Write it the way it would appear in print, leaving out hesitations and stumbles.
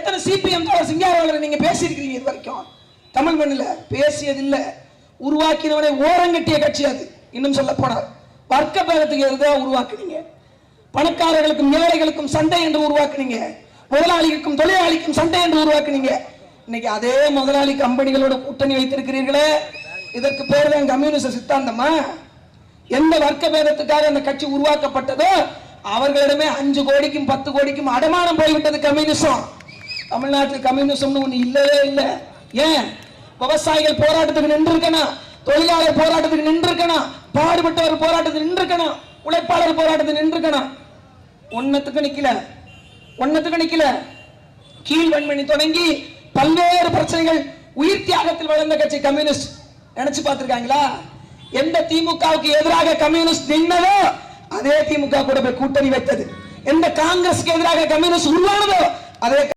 எத்தனை சிபிஎம் சிங்காரவேலரை நீங்க பேசியிருக்கிறீங்க இது வரைக்கும்? தமிழ் மண்ணில் பேசியதில்லை. உருவாக்கினவனை ஓரங்கட்டிய கட்சி அது. இன்னும் சொல்ல போனார், வர்க்க பேதத்துக்கு எதிராக உருவாக்குனீங்க, பணக்காரர்களுக்கும் ஏழைகளுக்கும் சண்டை என்று உருவாக்குனீங்க, முதலாளிக்கும் தொழிலாளிக்கும் சண்டை என்று உருவாக்குனீங்க. இன்னைக்கு அதே முதலாளி கம்பெனிகளோட கூட்டணி வைத்திருக்கிறீர்களே, இதற்கு பேர் தான் கம்யூனிஸ்ட் சித்தாந்தமா? எந்த வர்க்க பேதத்துக்காக அந்த கட்சி உருவாக்கப்பட்டதோ அவர்களிடமே 5 கோடிக்கும் 10 கோடிக்கும் அடமானம் போய்விட்டது கம்யூனிசம். தமிழ்நாட்டில் கம்யூனிசம்னு ஒண்ணு இல்லவே இல்லை. ஏன்? விவசாயிகள் போராட்டத்துக்கு நின்று இருக்கணும், தொழிலாளர் போராட்டத்துக்கு நின்று இருக்கணும், பாடுபட்டவர் போராட்டத்துக்கு நின்று இருக்கணும், உழைப்பாளர் போராட்டத்துக்கு நின்று இருக்கணும். ஒன்னத்துக்கு நிக்கல. கீழ்வன்மணி தொடங்கி பல்வேறு பிரச்சனைகள் உயிர் தியாகத்தில் வளர்ந்த கட்சி கம்யூனிஸ்ட். நினைச்சு பார்த்திருக்காங்களா? எந்த திமுகவுக்கு எதிராக கம்யூனிஸ்ட் நின்னதோ அதே திமுக கூட போய் கூட்டணி வைத்தது. எந்த காங்கிரஸ்க்கு எதிராக கம்யூனிஸ்ட் உருவானதோ அதே